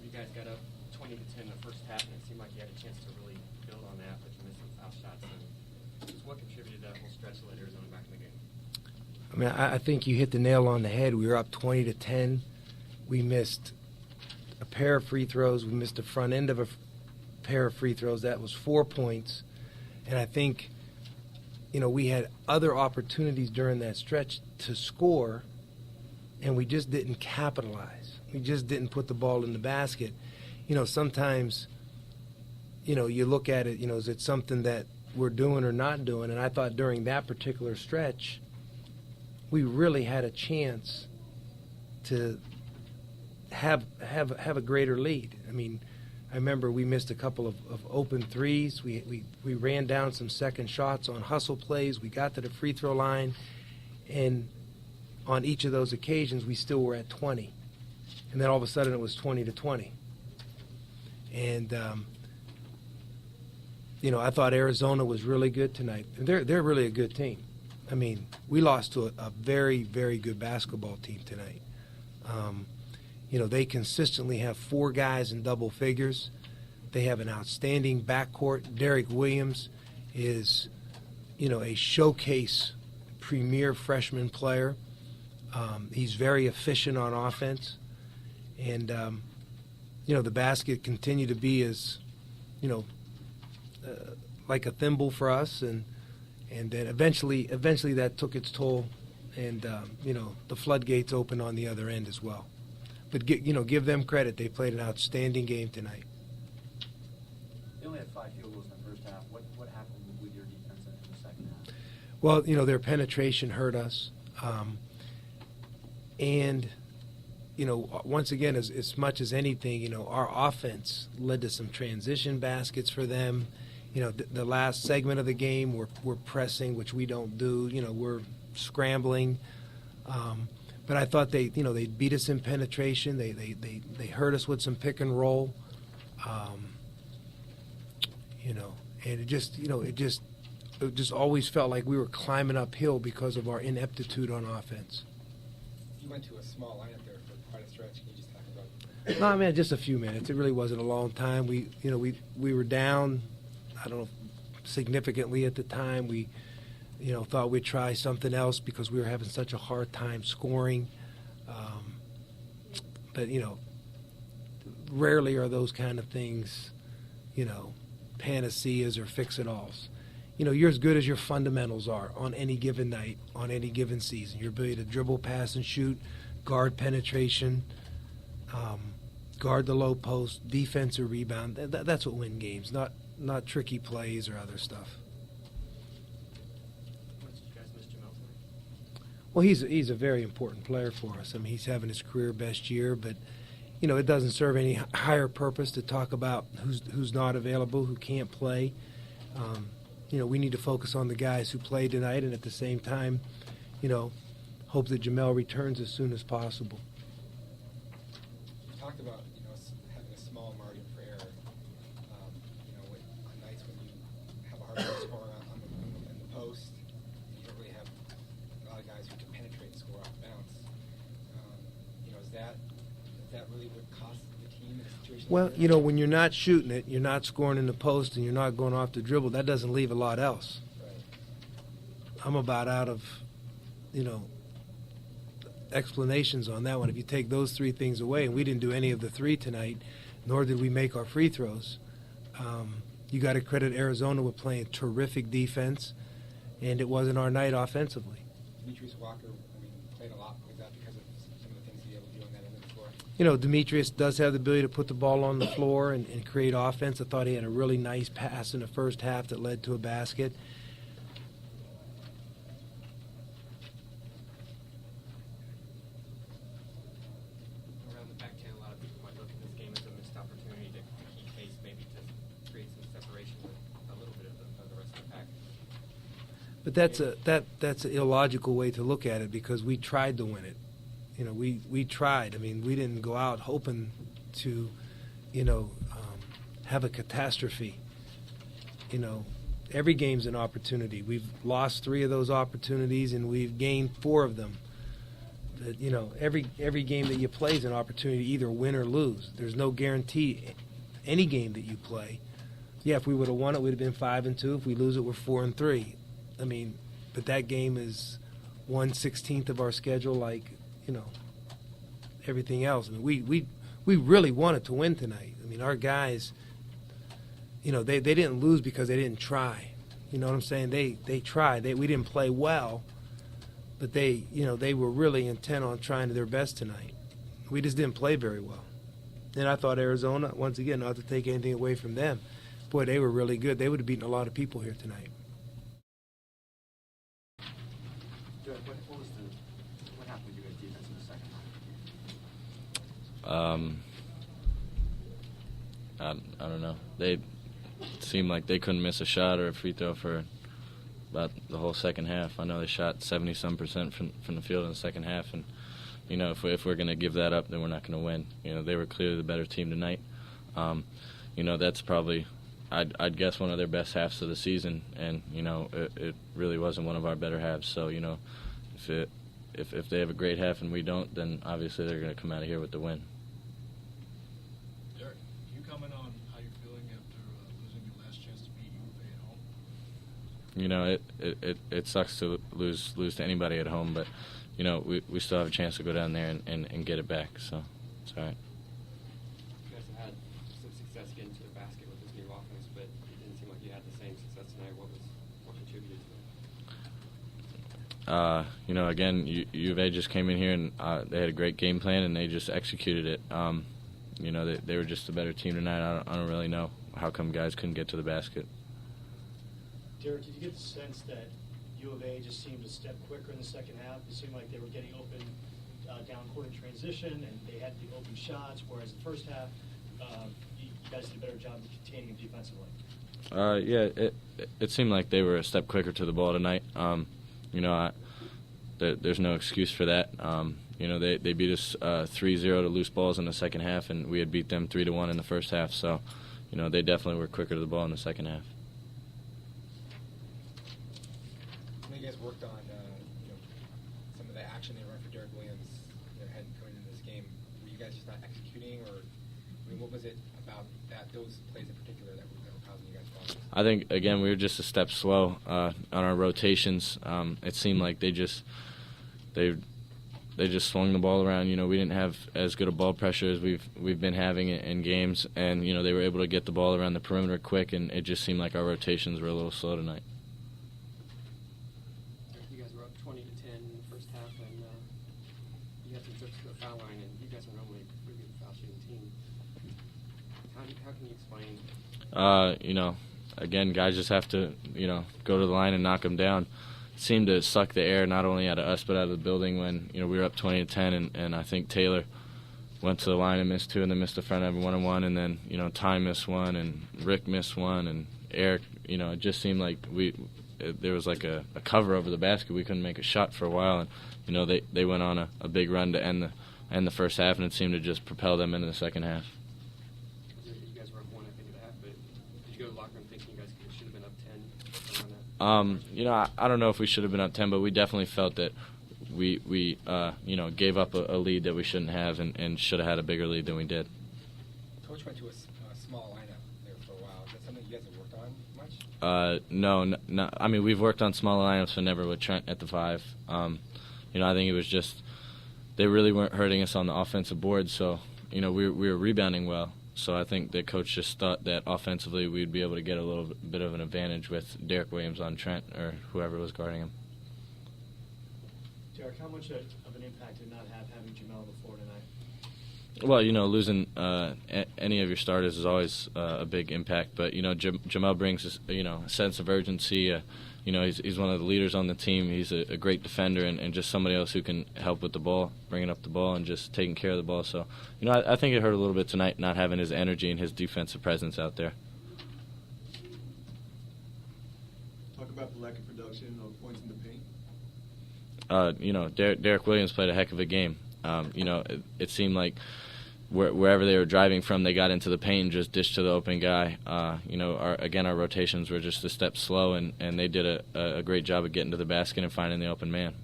You guys got up 20-10 in the first half, and it seemed like you had a chance to really build on that, but you missed some foul shots. And just what contributed to that whole stretch to let Arizona back in the game? I mean, I think you hit the nail on the head. We were up 20-10. We missed a pair of free throws. We missed the front end of a pair of free throws. That was 4 points. And I think, we had other opportunities during that stretch to score, and we just didn't capitalize. We just didn't put the ball in the basket. Sometimes, you look at it, is it something that we're doing or not doing? And I thought during that particular stretch, we really had a chance to have a greater lead. I mean, I remember we missed a couple of open threes. We ran down some second shots on hustle plays. We got to the free throw line, and on each of those occasions, we still were at 20. And then all of a sudden, it was 20-20. And I thought Arizona was really good tonight. They're really a good team. I mean, we lost to a very, very good basketball team tonight. They consistently have 4 guys in double figures. They have an outstanding backcourt. Derek Williams is, a showcase premier freshman player. He's very efficient on offense. And, the basket continued to be as, like a thimble for us. And then eventually that took its toll. And, the floodgates opened on the other end as well. But, give them credit. They played an outstanding game tonight. They only had 5 field goals in the first half. What happened with your defense in the second half? Well, their penetration hurt us. And, once again, as much as anything, our offense led to some transition baskets for them. The last segment of the game, we're pressing, which we don't do. We're scrambling. But I thought they beat us in penetration. They hurt us with some pick and roll. And it just always felt like we were climbing uphill because of our ineptitude on offense. You went to a small lineup there for quite a stretch. Can you just talk about it? No, I mean, just a few minutes. It really wasn't a long time. We were down, I don't know, significantly at the time. We thought we'd try something else because we were having such a hard time scoring. But rarely are those kind of things, panaceas or fix-it-alls. You're as good as your fundamentals are on any given night, on any given season. Your ability to dribble, pass, and shoot, guard penetration, guard the low post, defense or rebound. That's what wins games, not tricky plays or other stuff. Well, he's a very important player for us. I mean, he's having his career best year, but it doesn't serve any higher purpose to talk about who's not available, who can't play. We need to focus on the guys who played tonight, and at the same time, hope that Jamel returns as soon as possible. You talked about having a small margin for error. On nights when you have a hard time scoring in the post, you don't really have a lot of guys who can penetrate and score off bounce. Is that really what costs the team in a situation Well, like that? when you're not shooting it, you're not scoring in the post, and you're not going off the dribble, that doesn't leave a lot else. Right. I'm about out of, explanations on that one. If you take those 3 things away, and we didn't do any of the 3 tonight, nor did we make our free throws, you got to credit Arizona with playing terrific defense, and it wasn't our night offensively. Demetrius Walker, played a lot. Was that because of some of the things he was able to do on that end of the floor? Demetrius does have the ability to put the ball on the floor and create offense. I thought he had a really nice pass in the first half that led to a basket. Around the back 10, a lot of people might look at this game as a missed opportunity to keep pace, maybe to create some separation with a little bit of the rest of the pack. But that's an illogical way to look at it because we tried to win it. We tried. I mean, we didn't go out hoping to, have a catastrophe. Every game's an opportunity. We've lost 3 of those opportunities, and we've gained 4 of them. that, you know, every game that you play is an opportunity to either win or lose. There's no guarantee any game that you play. Yeah, if we would have won it, we'd have been 5-2. If we lose it, we're 4-3. I mean, but that game is 1/16 of our schedule, like, you know, everything else. I mean, we really wanted to win tonight. I mean, our guys, you know, they didn't lose because they didn't try. You know what I'm saying? They tried. We didn't play well, but they were really intent on trying their best tonight. We just didn't play very well. And I thought Arizona, once again, not to take anything away from them, boy, they were really good. They would have beaten a lot of people here tonight. Derek, what happened with you guys' defense in the second half? I don't know. They seemed like they couldn't miss a shot or a free throw for about the whole second half. I know they shot 70-some% from the field in the second half, and you know, if we're going to give that up, then we're not going to win. You know, they were clearly the better team tonight. You know, that's probably, I'd guess, one of their best halves of the season, and you know, it really wasn't one of our better halves. So you know, if they have a great half and we don't, then obviously they're going to come out of here with the win. Derek, can you comment on how you're feeling after losing your last chance to beat U of A at home? You know, it sucks to lose to anybody at home, but you know, we still have a chance to go down there and get it back, so it's all right. You guys have had some success getting to the basket with this new offense, but it didn't seem like you had the same success tonight. What contributed to it? You know, again, U of A just came in here and they had a great game plan and they just executed it. You know, they were just a better team tonight. I don't really know how come guys couldn't get to the basket. Derek, did you get the sense that U of A just seemed to step quicker in the second half? It seemed like they were getting open down court in transition, and they had the open shots, whereas the first half, you guys did a better job of containing them defensively. Yeah, it seemed like they were a step quicker to the ball tonight. You know, there's no excuse for that. You know, they beat us 3-0 to loose balls in the second half, and we had beat them 3-1 in the first half. So, you know, they definitely were quicker to the ball in the second half. You guys worked on you know, some of the action they run for Derek Williams, you know, going into this game. Were you guys just not executing, or I mean, what was it about those plays in particular that were causing you guys problems? I think, again, we were just a step slow on our rotations. It seemed like they just swung the ball around. You know, we didn't have as good a ball pressure as we've been having in games, and you know, they were able to get the ball around the perimeter quick, and it just seemed like our rotations were a little slow tonight. You guys were up 20-10 in the first half, and you had some trips to the foul line, and you guys are normally a pretty good foul shooting team. How can you explain? You know, again, guys just have to, you know, go to the line and knock them down. It seemed to suck the air not only out of us but out of the building when, you know, we were up 20-10, and I think Taylor went to the line and missed two, and then missed the front end 1-on-1, and then, you know, Ty missed one, and Rick missed one, and Eric, you know, it just seemed like there was like a cover over the basket. We couldn't make a shot for a while, and you know, they went on a big run to end the first half, and it seemed to just propel them into the second half. You guys were up 1 at the end of the half, but did you go to the locker room thinking you guys should have been up 10 around that? You know, I don't know if we should have been up 10, but we definitely felt that we you know, gave up a lead that we shouldn't have, and should have had a bigger lead than we did. Coach went to a small lineup there for a while. Is that something you guys have worked on much? No. I mean, we've worked on smaller lineups, but never with Trent at the 5. You know, I think it was just they really weren't hurting us on the offensive board, so you know, we were rebounding well. So I think the coach just thought that offensively we'd be able to get a little bit of an advantage with Derek Williams on Trent or whoever was guarding him. Derek, how much of an impact did not having Jamel on the floor tonight? Well, you know, losing any of your starters is always a big impact, but you know, Jamel brings you know, a sense of urgency. You know, he's one of the leaders on the team. He's a great defender and just somebody else who can help with the ball, bringing up the ball and just taking care of the ball. So, you know, I think it hurt a little bit tonight not having his energy and his defensive presence out there. Talk about the lack of production or points in the paint. You know, Derek Williams played a heck of a game. You know, it seemed like wherever they were driving from, they got into the paint and just dished to the open guy. You know, our rotations were just a step slow, and they did a great job of getting to the basket and finding the open man.